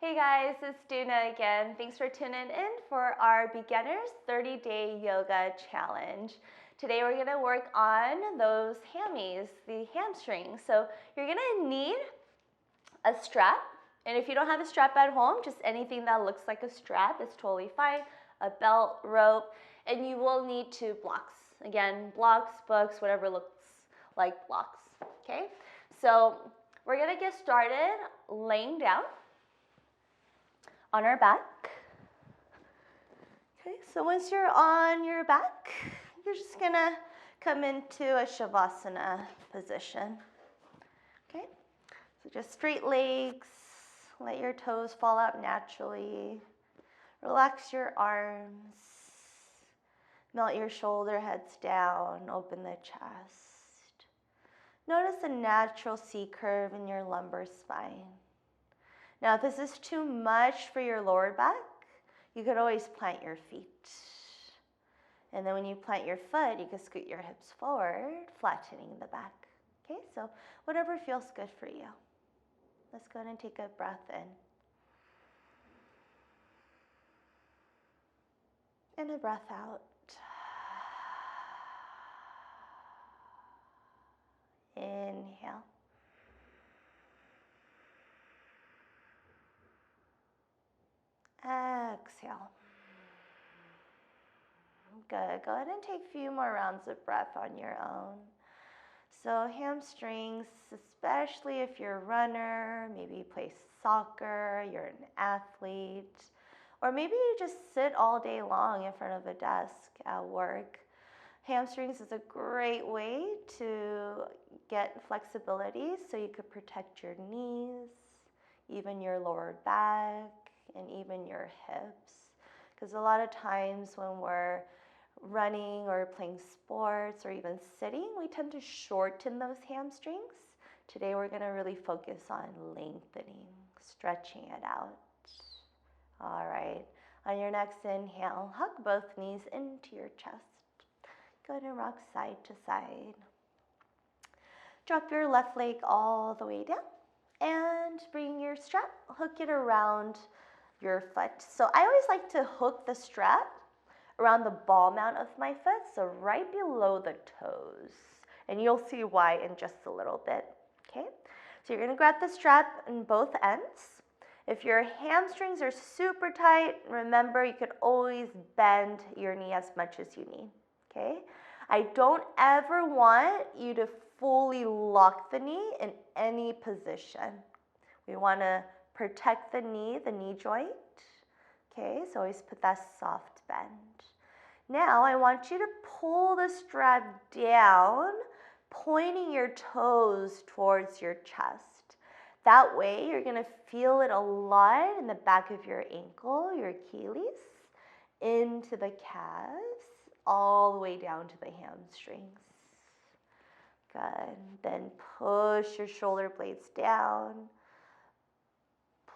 Hey guys, it's Doona again. Thanks for tuning in for our beginners 30-day yoga challenge. Today we're gonna work on those hammies, the hamstrings. So you're gonna need a strap. And if you don't have a strap at home, just anything that looks like a strap is totally fine. A belt, rope, and you will need 2 blocks. Again, blocks, books, whatever looks like blocks, okay? So we're gonna get started laying down on our back. Okay, so once you're on your back, you're just gonna come into a Shavasana position. Okay, so just straight legs, let your toes fall out naturally. Relax your arms, melt your shoulder heads down, open the chest. Notice a natural C curve in your lumbar spine. Now, if this is too much for your lower back, you could always plant your feet. And then when you plant your foot, you can scoot your hips forward, flattening the back. Okay, so whatever feels good for you. Let's go ahead and take a breath in. And a breath out. Inhale. Exhale. Good. Go ahead and take a few more rounds of breath on your own. So hamstrings, especially if you're a runner, maybe you play soccer, you're an athlete, or maybe you just sit all day long in front of a desk at work. Hamstrings is a great way to get flexibility so you could protect your knees, even your lower back, and even your hips. Because a lot of times when we're running or playing sports or even sitting, we tend to shorten those hamstrings. Today we're going to really focus on lengthening, stretching it out. All right, on your next inhale, hug both knees into your chest. Go ahead and rock side to side. Drop your left leg all the way down and bring your strap, hook it around your foot. So I always like to hook the strap around the ball mount of my foot, so right below the toes. And you'll see why in just a little bit, okay? So you're gonna grab the strap in both ends. If your hamstrings are super tight, remember you could always bend your knee as much as you need, okay? I don't ever want you to fully lock the knee in any position. We wanna protect the knee joint, okay? So always put that soft bend. Now I want you to pull the strap down, pointing your toes towards your chest. That way you're gonna feel it a lot in the back of your ankle, your Achilles, into the calves, all the way down to the hamstrings. Good. Then push your shoulder blades down.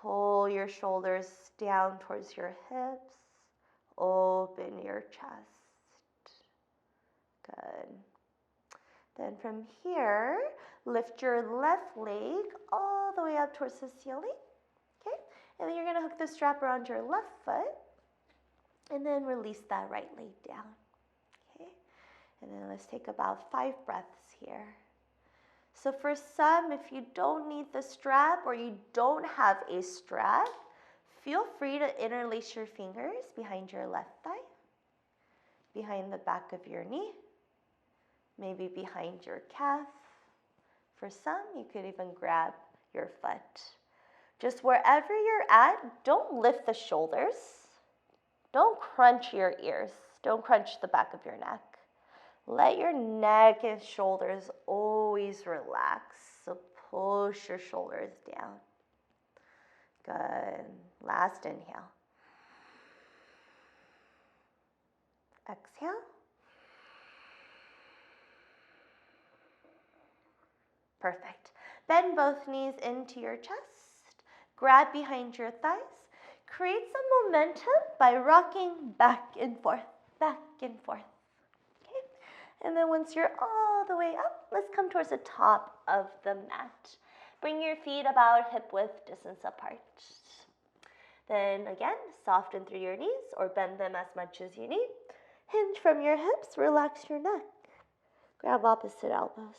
Pull your shoulders down towards your hips. Open your chest. Good. Then from here, lift your left leg all the way up towards the ceiling. Okay? And then you're going to hook the strap around your left foot. And then release that right leg down. Okay? And then let's take about 5 breaths here. So for some, if you don't need the strap or you don't have a strap, feel free to interlace your fingers behind your left thigh, behind the back of your knee, maybe behind your calf. For some, you could even grab your foot. Just wherever you're at, don't lift the shoulders. Don't crunch your ears. Don't crunch the back of your neck. Let your neck and shoulders always relax. So push your shoulders down. Good. Last inhale. Exhale. Perfect. Bend both knees into your chest. Grab behind your thighs. Create some momentum by rocking back and forth, back and forth. Okay? And then once you're all the way up, let's come towards the top of the mat. Bring your feet about hip width distance apart. Then again, soften through your knees or bend them as much as you need. Hinge from your hips, relax your neck. Grab opposite elbows.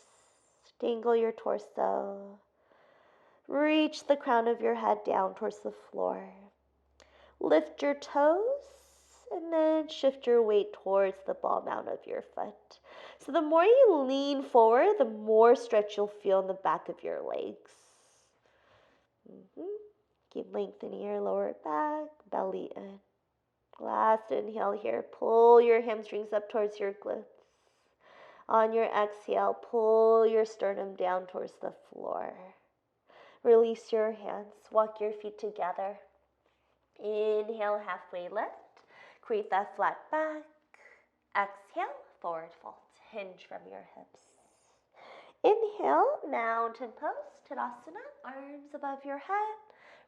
Dangle your torso. Reach the crown of your head down towards the floor. Lift your toes and then shift your weight towards the ball mount of your foot. So the more you lean forward, the more stretch you'll feel in the back of your legs. Keep lengthening your lower back, belly in. Last inhale here, pull your hamstrings up towards your glutes. On your exhale, pull your sternum down towards the floor. Release your hands, walk your feet together. Inhale, halfway lift. Create that flat back. Exhale, forward fold. Hinge from your hips. Inhale, mountain pose, Tadasana, arms above your head.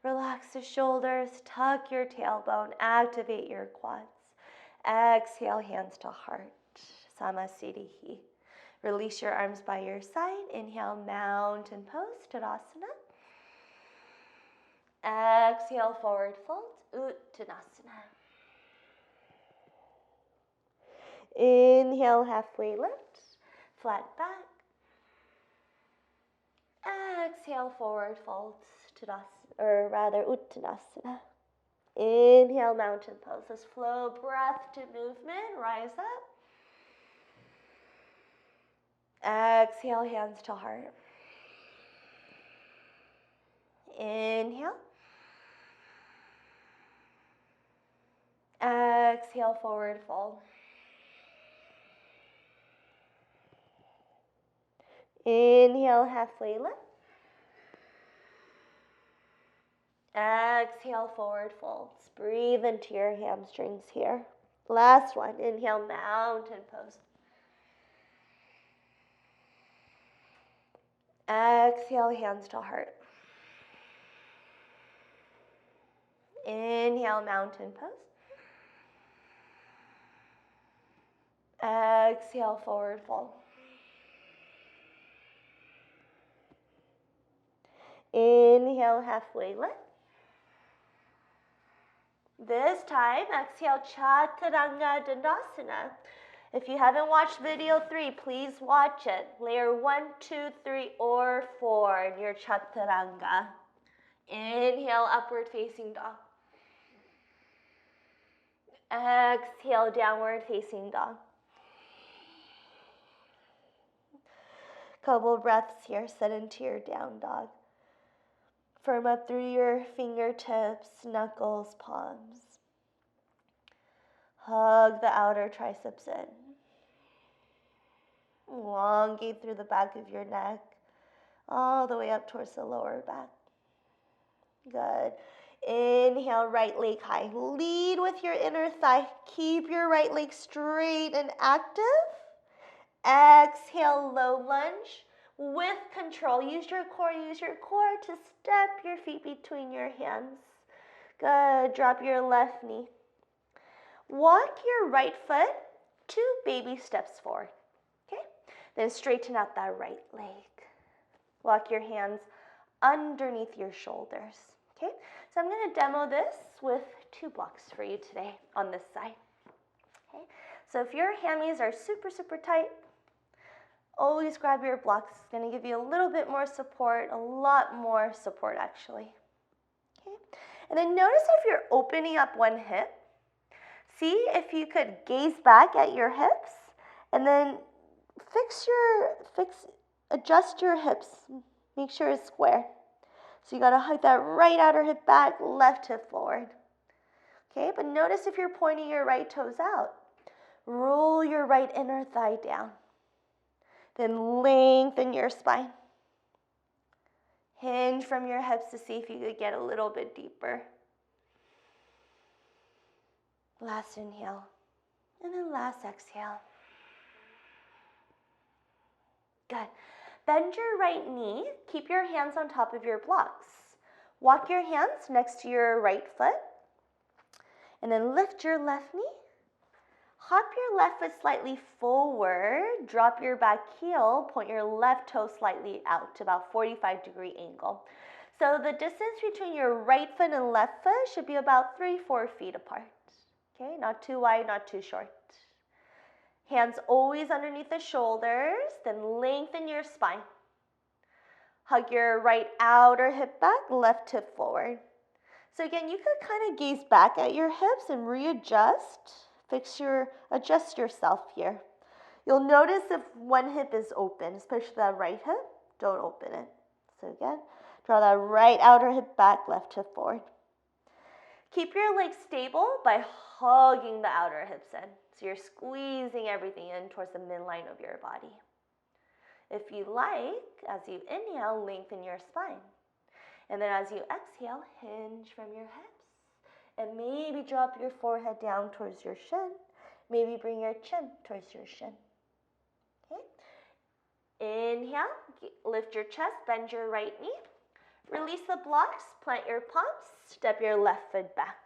Relax the shoulders, tuck your tailbone, activate your quads. Exhale, hands to heart, Samasthiti. Release your arms by your side. Inhale, mountain pose, Tadasana. Exhale, forward fold, Uttanasana. Inhale, halfway lift, flat back. Exhale, forward fold, Uttanasana. Inhale, mountain pose. Let's flow breath to movement. Rise up. Exhale, hands to heart. Inhale. Exhale, forward fold. Inhale, halfway lift. Exhale, forward folds. Breathe into your hamstrings here. Last one. Inhale, mountain pose. Exhale, hands to heart. Inhale, mountain pose. Exhale, forward fold. Inhale, halfway lift. This time, exhale, Chaturanga Dandasana. If you haven't watched video 3, please watch it. Layer 1, 2, 3, or 4 in your Chaturanga. Inhale, upward facing dog. Exhale, downward facing dog. Couple breaths here, set into your down dog. Firm up through your fingertips, knuckles, palms. Hug the outer triceps in. Elongate through the back of your neck, all the way up towards the lower back. Good. Inhale, right leg high. Lead with your inner thigh. Keep your right leg straight and active. Exhale, low lunge. With control, use your core to step your feet between your hands. Good, drop your left knee. Walk your right foot 2 baby steps forward, okay? Then straighten out that right leg. Walk your hands underneath your shoulders, okay? So I'm gonna demo this with 2 blocks for you today on this side, okay? So if your hammies are super, super tight, always grab your blocks. It's going to give you a little bit more support, a lot more support actually. Okay? And then notice if you're opening up one hip, see if you could gaze back at your hips and then adjust your hips. Make sure it's square. So you got to hug that right outer hip back, left hip forward. Okay, but notice if you're pointing your right toes out. Roll your right inner thigh down. Then lengthen your spine. Hinge from your hips to see if you could get a little bit deeper. Last inhale. And then last exhale. Good. Bend your right knee. Keep your hands on top of your blocks. Walk your hands next to your right foot. And then lift your left knee. Hop your left foot slightly forward, drop your back heel, point your left toe slightly out to about 45-degree angle. So the distance between your right foot and left foot should be about 3-4 feet apart. Okay, not too wide, not too short. Hands always underneath the shoulders, then lengthen your spine. Hug your right outer hip back, left hip forward. So again, you could kind of gaze back at your hips and readjust, adjust yourself here. You'll notice if one hip is open, especially that right hip, don't open it. So again, draw that right outer hip back, left hip forward. Keep your legs stable by hugging the outer hips in. So you're squeezing everything in towards the midline of your body. If you like, as you inhale, lengthen your spine. And then as you exhale, hinge from your hips. And maybe drop your forehead down towards your shin. Maybe bring your chin towards your shin. Okay? Inhale, lift your chest, bend your right knee. Release the blocks, plant your palms, step your left foot back.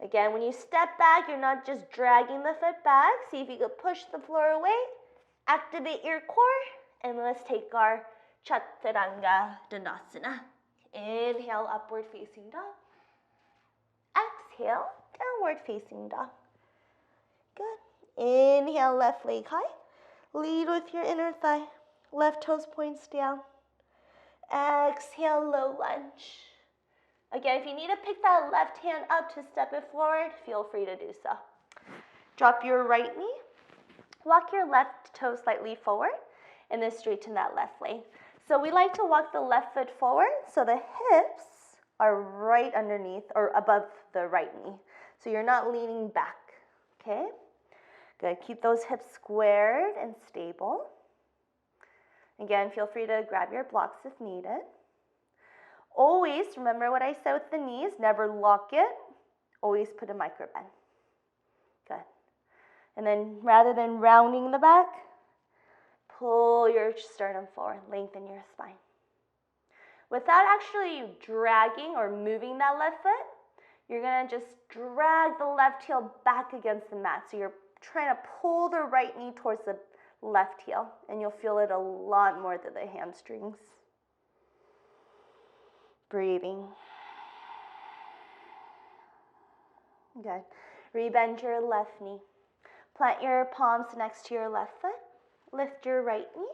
Again, when you step back, you're not just dragging the foot back. See if you could push the floor away. Activate your core, and let's take our Chaturanga Dandasana. Inhale, upward facing dog. Exhale, downward facing dog. Good. Inhale, left leg high. Lead with your inner thigh. Left toes points down. Exhale, low lunge. Again, if you need to pick that left hand up to step it forward, feel free to do so. Drop your right knee. Walk your left toe slightly forward, and then straighten that left leg. So we like to walk the left foot forward so the hips are right underneath or above the right knee. So you're not leaning back, okay? Good, keep those hips squared and stable. Again, feel free to grab your blocks if needed. Always remember what I said with the knees, never lock it, always put a micro bend. Good. And then rather than rounding the back, pull your sternum forward, lengthen your spine. Without actually dragging or moving that left foot, you're gonna just drag the left heel back against the mat. So you're trying to pull the right knee towards the left heel, and you'll feel it a lot more through the hamstrings. Breathing. Good. Rebend your left knee. Plant your palms next to your left foot. Lift your right knee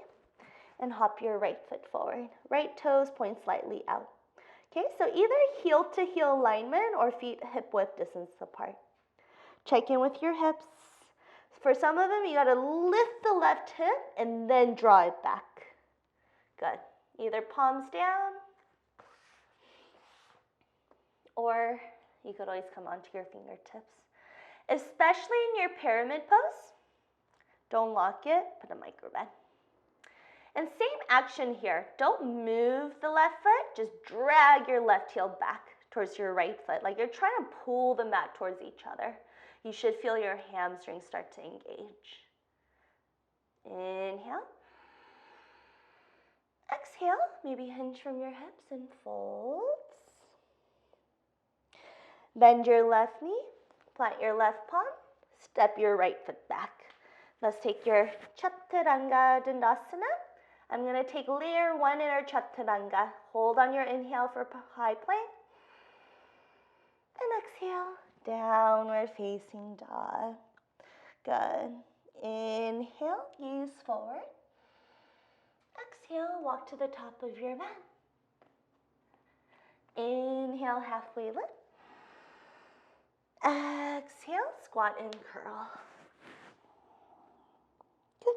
and hop your right foot forward. Right toes point slightly out. Okay, so either heel to heel alignment or feet hip width distance apart. Check in with your hips. For some of them, you gotta lift the left hip and then draw it back. Good. Either palms down, or you could always come onto your fingertips. Especially in your pyramid pose, don't lock it, put a micro bend. And same action here. Don't move the left foot, just drag your left heel back towards your right foot, like you're trying to pull the mat towards each other. You should feel your hamstrings start to engage. Inhale. Exhale, maybe hinge from your hips and folds. Bend your left knee, plant your left palm, step your right foot back. Let's take your Chaturanga Dandasana. I'm going to take layer 1 in our Chaturanga. Hold on your inhale for high plank. And exhale, downward facing dog. Good. Inhale, gaze forward. Exhale, walk to the top of your mat. Inhale, halfway lift. Exhale, squat and curl. Good.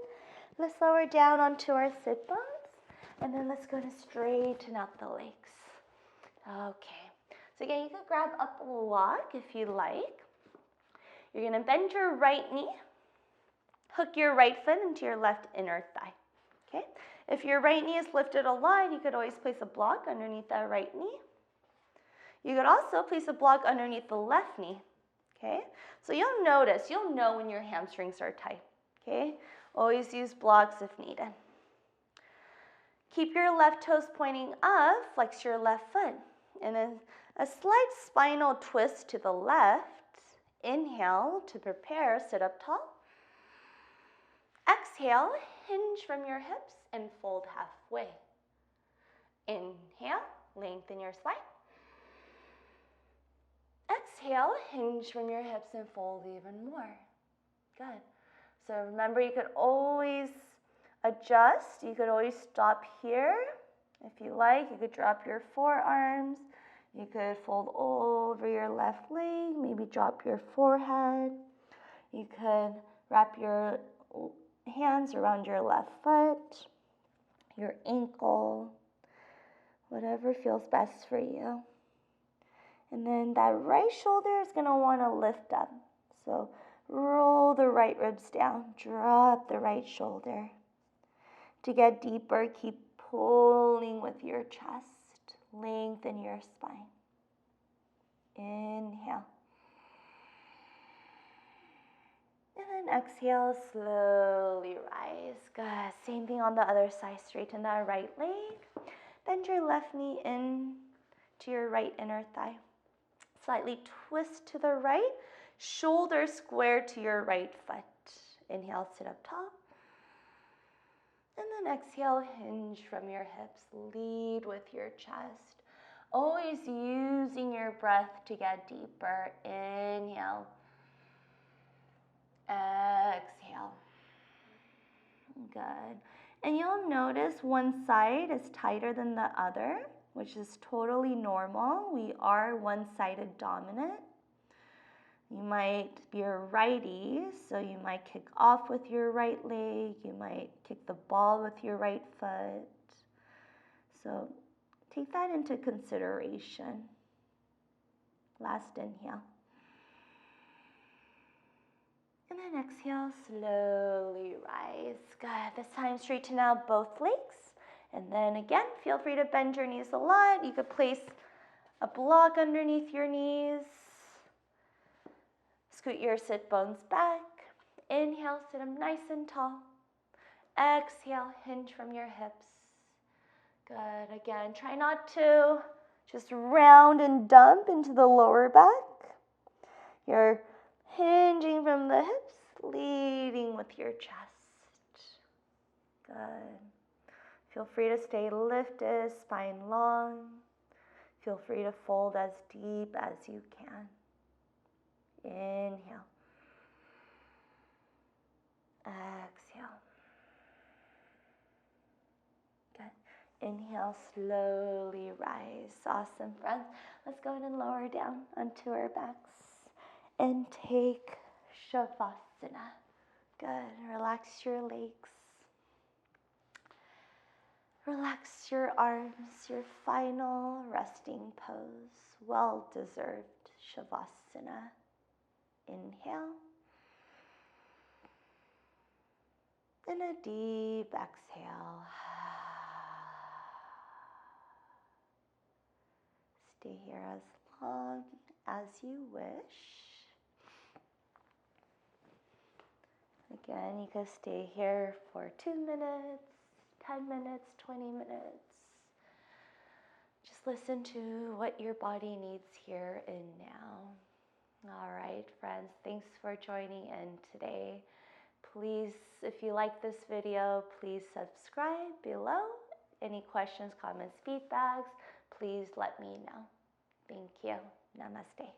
Let's lower down onto our sit bones, and then let's go to straighten out the legs. Okay. So again, you can grab up a block if you like. You're gonna bend your right knee, hook your right foot into your left inner thigh. Okay. If your right knee is lifted a lot, you could always place a block underneath that right knee. You could also place a block underneath the left knee. Okay, so you'll know when your hamstrings are tight, okay? Always use blocks if needed. Keep your left toes pointing up, flex your left foot, and then a slight spinal twist to the left. Inhale to prepare, sit up tall. Exhale, hinge from your hips and fold halfway. Inhale, lengthen your spine. Exhale, hinge from your hips and fold even more. Good. So remember, you could always adjust. You could always stop here. If you like, you could drop your forearms. You could fold over your left leg, maybe drop your forehead. You could wrap your hands around your left foot, your ankle, whatever feels best for you. And then that right shoulder is going to want to lift up. So roll the right ribs down, drop the right shoulder. To get deeper, keep pulling with your chest, lengthen your spine. Inhale. And then exhale, slowly rise. Good. Same thing on the other side. Straighten that right leg. Bend your left knee in to your right inner thigh. Slightly twist to the right. Shoulder square to your right foot. Inhale, sit up tall. And then exhale, hinge from your hips. Lead with your chest. Always using your breath to get deeper. Inhale. Exhale. Good. And you'll notice one side is tighter than the other, which is totally normal. We are one-sided dominant. You might be a righty, so you might kick off with your right leg. You might kick the ball with your right foot. So take that into consideration. Last inhale. And then exhale, slowly rise. Good. This time straighten out both legs. And then again, feel free to bend your knees a lot. You could place a block underneath your knees. Scoot your sit bones back. Inhale, sit up nice and tall. Exhale, hinge from your hips. Good. Again, try not to just round and dump into the lower back. You're hinging from the hips, leading with your chest. Good. Feel free to stay lifted, spine long. Feel free to fold as deep as you can. Inhale. Exhale. Good. Inhale, slowly rise. Awesome, friends. Let's go ahead and lower down onto our backs and take Shavasana. Good. Relax your legs. Relax your arms, your final resting pose. Well-deserved Shavasana. Inhale. And a deep exhale. Stay here as long as you wish. Again, you can stay here for 2 minutes, 10 minutes, 20 minutes. Just listen to what your body needs here and now. All right, friends, thanks for joining in today. Please, if you like this video, please subscribe below. Any questions, comments, feedbacks, please let me know. Thank you. Namaste.